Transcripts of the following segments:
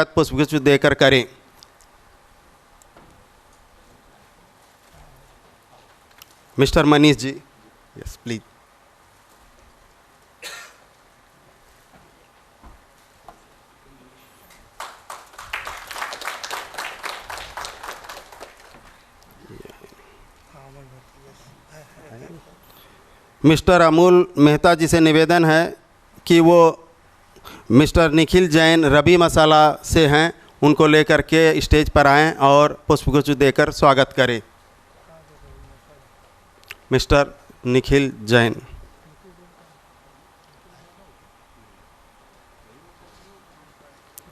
पुष्पगुच्छ देकर करें। Mister Manish ji, yes please. Mister Amul Mehta ji से निवेदन है कि वो मिस्टर निखिल जैन रवि मसाला से हैं, उनको लेकर के स्टेज पर आएं और पुष्पगुच्छ देकर स्वागत करें। मिस्टर निखिल जैन।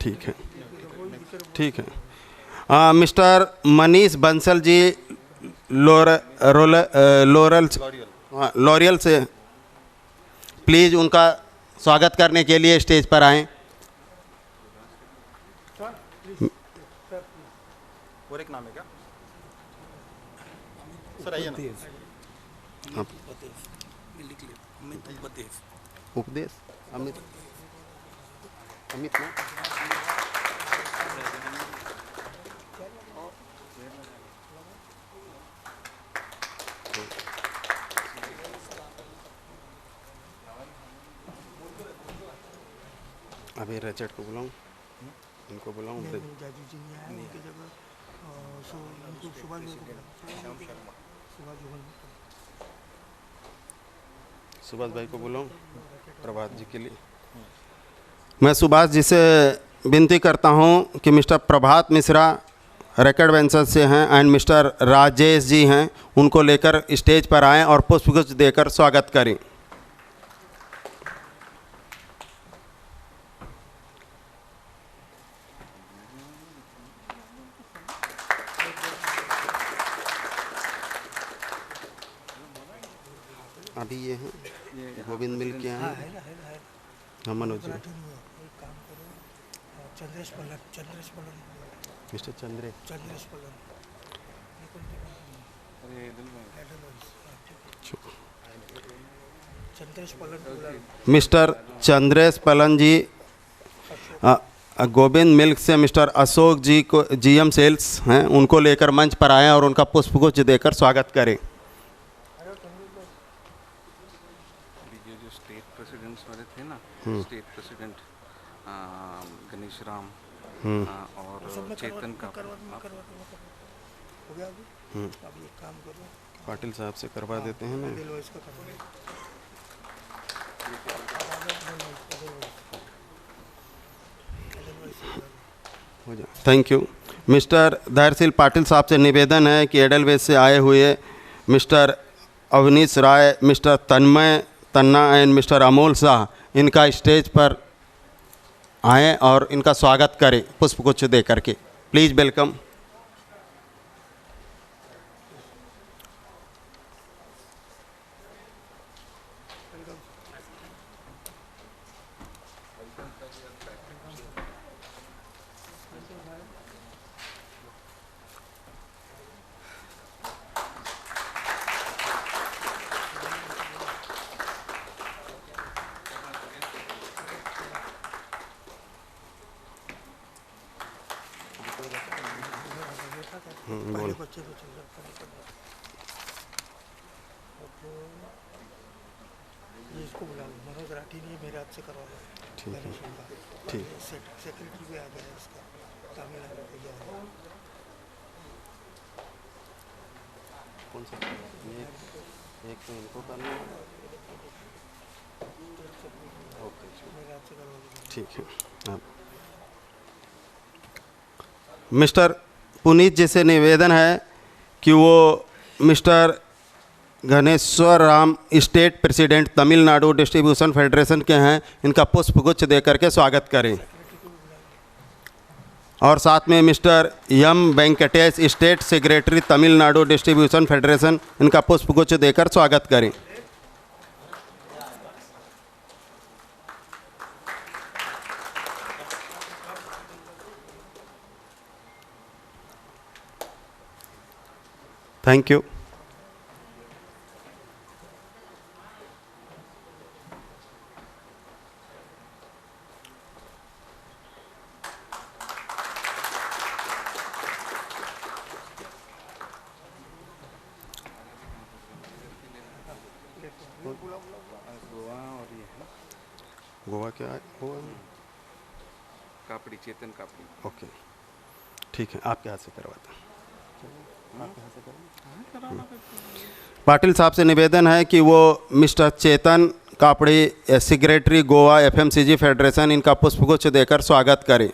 ठीक है, ठीक है। मिस्टर मनीष बंसल जी लॉरियल से प्लीज़ उनका स्वागत करने के लिए स्टेज पर आएं। और एक नाम है क्या सर? आइए ना। उपदेश अमित अमित ना। अभी रचट को बुलाऊं, इनको बुलाऊं? सुभाष भाई को बुलाऊं प्रभात जी के लिए। मैं सुभाष जी से विनती करता हूं कि मिस्टर प्रभात मिश्रा रिकॉर्ड वेंचर से हैं एंड मिस्टर राजेश जी हैं, उनको लेकर स्टेज पर आएं और पुष्पगुच्छ देकर स्वागत करें। अभी ये हैं गोविंद मिल के हैं। हाँ मनोज जी। मिस्टर मिस्टर चंद्रेश पलन जी गोविंद मिल्क से मिस्टर अशोक जी को जीएम सेल्स हैं, उनको लेकर मंच पर आएं और उनका पुष्पगुच्छ देकर स्वागत करें। जो स्टेट प्रेसिडेंट्स वाले थे ना, स्टेट प्रेसिडेंट गणेश राम और चेतन का पाटिल साहब से करवा देते हैं ना। हो जाए। Thank you. मिस्टर धैर्यशील पाटिल साहब से निवेदन है कि एडलवेज से आए हुए mister Awanish Rai, mister Tanmay Tanna and mister Amol Shah इनका स्टेज पर आएँ और इनका स्वागत करें पुष्पगुच्छ दे करके। Please welcome. बोल। इसको बुला लो, मनोज राठी ने मेरे हाथ से करवा लो। ठीक है, ठीक। सेक्रेटरी भी आ गया इसका, तमिलनाडु के गया। कौन सा? ये एक तो इनको करना है। ओके, मेरे हाथ से करवा लो। ठीक है। अब मिस्टर पुनीत जी से निवेदन है कि वो mister Ghaneshwar Ram state president Tamil Nadu distribution federation के हैं, इनका पुष्पगुच्छ देकर के स्वागत करें। और साथ में mister M Venkatesh state secretary Tamil Nadu distribution federation, इनका पुष्पगुच्छ देकर स्वागत करें। Thank you. गोवा के आए गोवा में? कापड़ी, चेतन कापड़ी। ओके, ठीक है, आपके हाथ से करवाता हूँ। पाटिल साहब से निवेदन है कि वो mister Chetan Kapadi, secretary Goa FMCG federation, इनका पुष्पगुच्छ देकर स्वागत करें।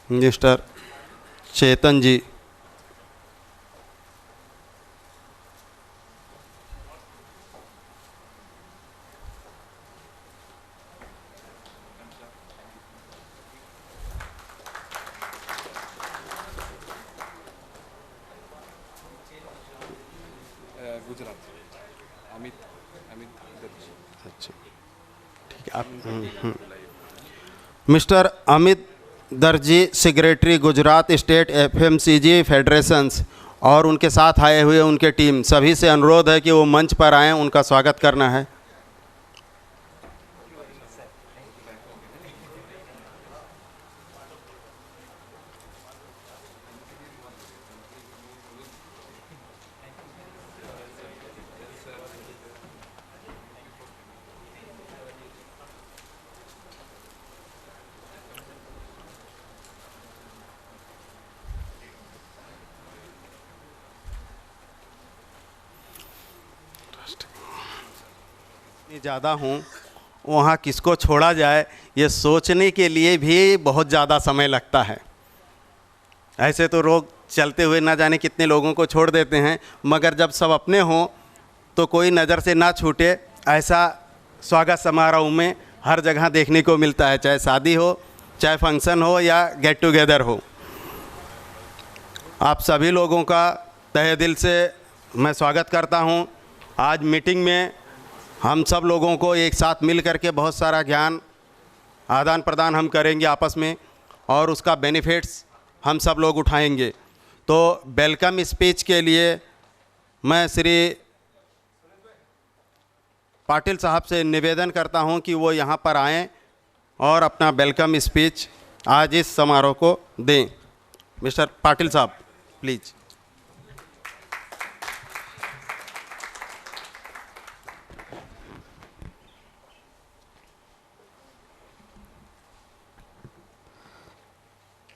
मिस्टर चेतन जी। गुजरात, अमित अमित दर्जी। अच्छा, ठीक है, आप mister Amit Darji, secretary Gujarat state FMCG federations, और उनके साथ आए हुए उनके टीम सभी से अनुरोध है कि वो मंच पर आएँ, उनका स्वागत करना है। इतनी ज़्यादा हूँ, वहाँ किसको छोड़ा जाए ये सोचने के लिए भी बहुत ज़्यादा समय लगता है। ऐसे तो लोग चलते हुए ना जाने कितने लोगों को छोड़ देते हैं, मगर जब सब अपने हों तो कोई नज़र से ना छूटे, ऐसा स्वागत समारोह में हर जगह देखने को मिलता है, चाहे शादी हो, चाहे फंक्शन हो या गेट टुगेदर हो। आप सभी लोगों का तहे दिल से मैं स्वागत करता हूं। आज मीटिंग में हम सब लोगों को एक साथ मिल करके बहुत सारा ज्ञान आदान प्रदान हम करेंगे आपस में, और उसका बेनिफिट्स हम सब लोग उठाएंगे। तो वेलकम स्पीच के लिए मैं श्री पाटिल साहब से निवेदन करता हूं कि वो यहाँ पर आएँ और अपना वेलकम स्पीच आज इस समारोह को दें। मिस्टर पाटिल साहब, प्लीज़।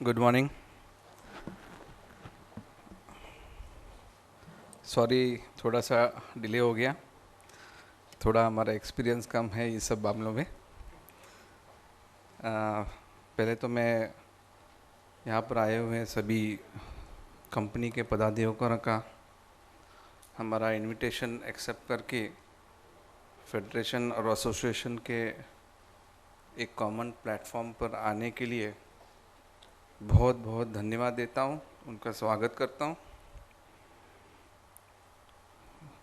Good morning. सॉरी, थोड़ा सा डिले हो गया, थोड़ा हमारा एक्सपीरियंस कम है ये सब मामलों में। पहले तो मैं यहाँ पर आए हुए सभी कंपनी के पदाधिकारियों का हमारा इनविटेशन एक्सेप्ट करके फेडरेशन और एसोसिएशन के एक कॉमन प्लेटफॉर्म पर आने के लिए बहुत बहुत धन्यवाद देता हूँ, उनका स्वागत करता हूँ।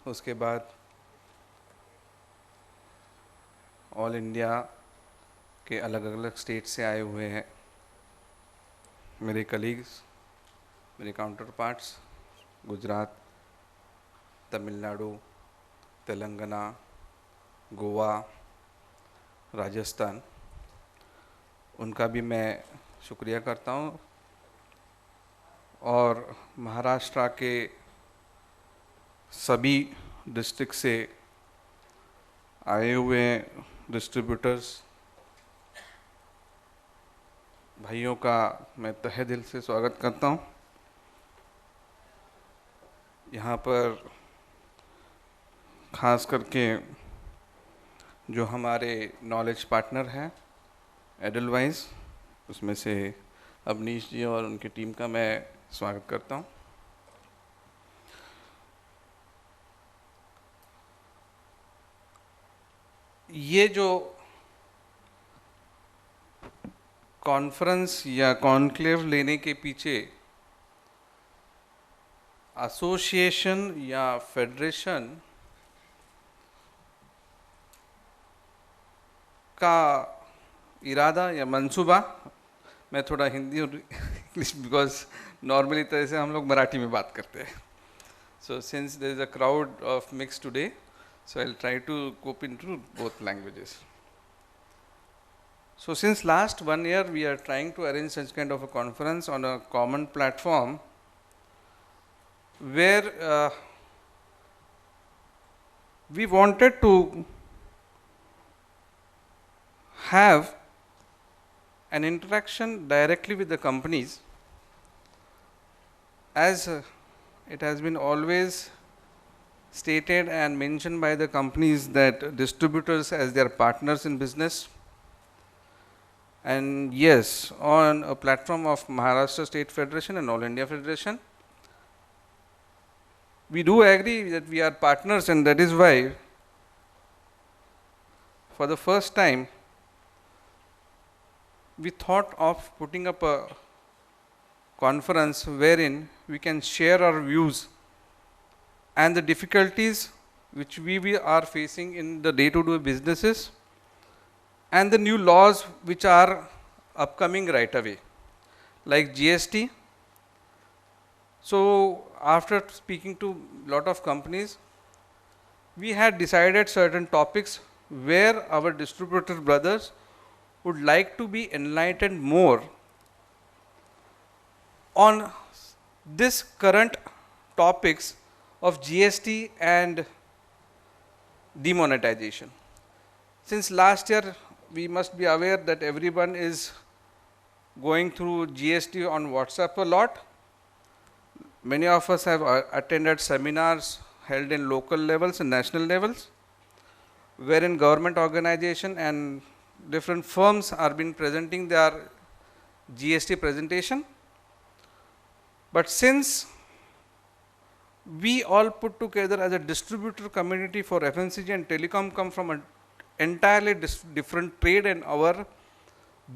उसके बाद ऑल इंडिया के अलग अलग स्टेट से आए हुए हैं मेरे कलीग्स, मेरे काउंटर पार्ट्स, गुजरात, तमिलनाडु, तेलंगाना, गोवा, राजस्थान, उनका भी मैं शुक्रिया करता हूँ। और महाराष्ट्र के सभी डिस्ट्रिक्ट से आए हुए डिस्ट्रीब्यूटर्स भाइयों का मैं तहे दिल से स्वागत करता हूँ। यहाँ पर ख़ास करके जो हमारे नॉलेज पार्टनर हैं एडलवाइज, उसमें से अवनीश जी और उनकी टीम का मैं स्वागत करता हूँ। ये जो कॉन्फ्रेंस या कॉन्क्लेव लेने के पीछे एसोसिएशन या फेडरेशन का इरादा या मंसूबा, मैं थोड़ा हिंदी और इंग्लिश बिकॉज नॉर्मली तरह से हम लोग मराठी में बात करते हैं। So since there is a crowd of mix today, so I'll try to cope into both languages. So since last 1 year we are trying to arrange such kind of a conference on a common platform where we wanted to have an interaction directly with the companies, as it has been always stated and mentioned by the companies that distributors as their partners in business. And yes, on a platform of Maharashtra State Federation and All India Federation, we do agree that we are partners, and that is why for the first time we thought of putting up a conference wherein we can share our views and the difficulties which we are facing in the day-to-day businesses and the new laws which are upcoming right away, like GST. So after speaking to a lot of companies, we had decided certain topics where our distributor brothers would like to be enlightened more on this current topics of GST and demonetization. Since last year, we must be aware that everyone is going through GST on WhatsApp a lot. Many of us have attended seminars held in local levels and national levels, wherein government organization and different firms are been presenting their GST presentation. But since we all put together as a distributor community for FMCG and telecom come from an entirely different trade, and our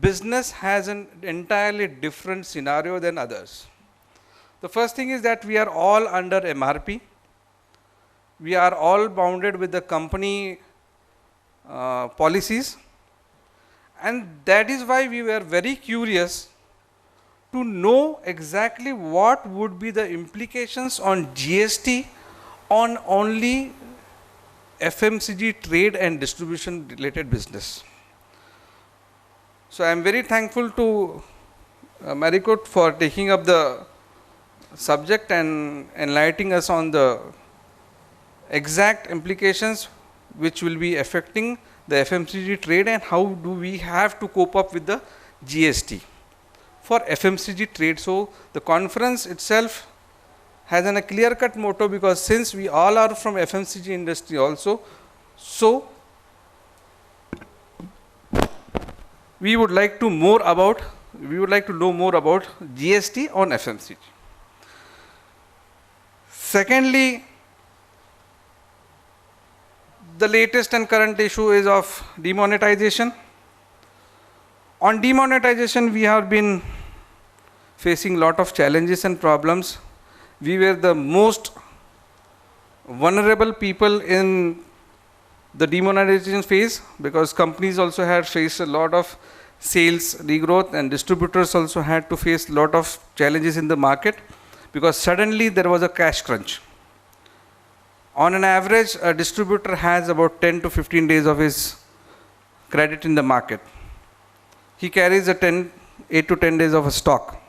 business has an entirely different scenario than others. The first thing is that we are all under MRP. We are all bounded with the company policies, and that is why we were very curious to know exactly what would be the implications on GST on only FMCG trade and distribution related business. So I am very thankful to Maricot for taking up the subject and enlightening us on the exact implications which will be affecting the FMCG trade and how do we have to cope up with the GST for FMCG trade. So the conference itself has a clear-cut motto, because since we all are from FMCG industry also, so we would like to know more about GST on FMCG. Secondly, the latest and current issue is of demonetization. On demonetization, we have been facing a lot of challenges and problems. We were the most vulnerable people in the demonetization phase, because companies also had faced a lot of sales degrowth, and distributors also had to face a lot of challenges in the market, because suddenly there was a cash crunch. On an average, a distributor has about 10 to 15 days of his credit in the market. He carries 8 to 10 days of a stock.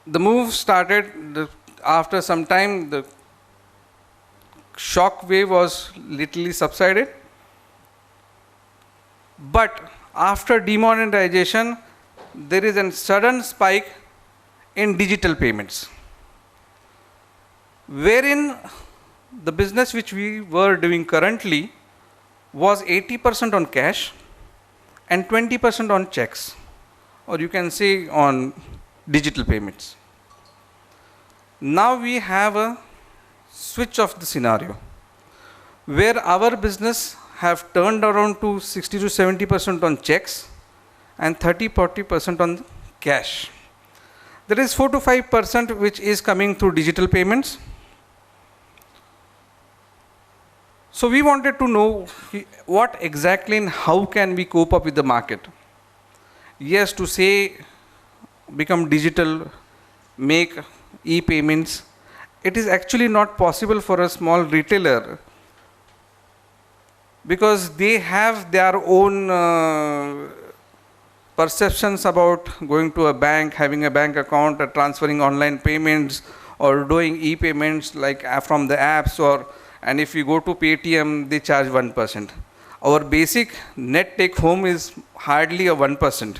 The move started after some time. The shock wave was literally subsided. But after demonetization, there is a sudden spike in digital payments, wherein the business which we were doing currently was 80% on cash and 20% on checks, or you can say on digital payments. Now we have a switch of the scenario, where our business have turned around to 60 to 70% on checks and 30-40% on cash. There is 4 to 5% which is coming through digital payments. So we wanted to know what exactly and how can we cope up with the market. Yes, to say become digital, make e-payments, it is actually not possible for a small retailer, because they have their own perceptions about going to a bank, having a bank account, or transferring online payments, or doing e-payments like from the apps, and if you go to Paytm, they charge 1%. Our basic net take home is hardly a 1%.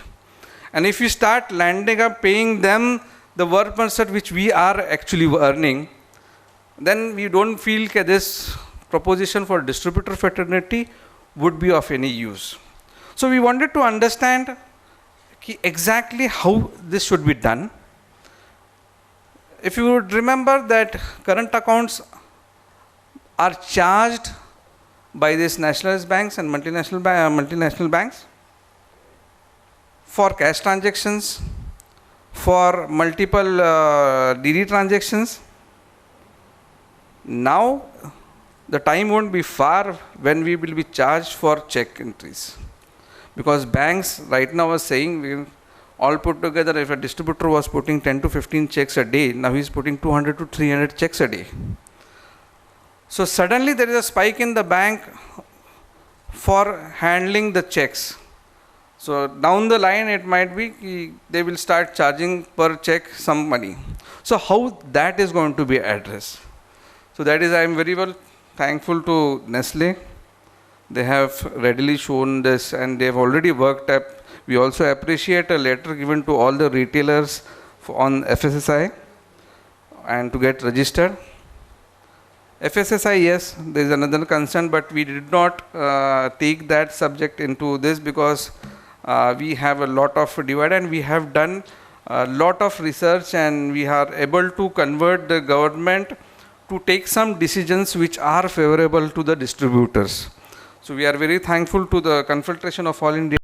And if you start landing up paying them the 1% which we are actually earning, then we don't feel that this proposition for distributor fraternity would be of any use. So we wanted to understand exactly how this should be done. If you would remember that current accounts are charged by these nationalized banks and multinational banks for cash transactions, for multiple DD transactions. Now the time won't be far when we will be charged for check entries, because banks right now are saying, we all put together, if a distributor was putting 10 to 15 checks a day, now he's putting 200 to 300 checks a day. So suddenly there is a spike in the bank for handling the checks. So down the line it might be they will start charging per check some money. So how that is going to be addressed? So that is, I am very well thankful to Nestle. They have readily shown this and they have already worked up. We also appreciate a letter given to all the retailers on FSSI and to get registered. FSSI, yes, there is another concern, but we did not take that subject into this because we have a lot of divide and we have done a lot of research and we are able to convert the government to take some decisions which are favorable to the distributors. So we are very thankful to the Confederation of All India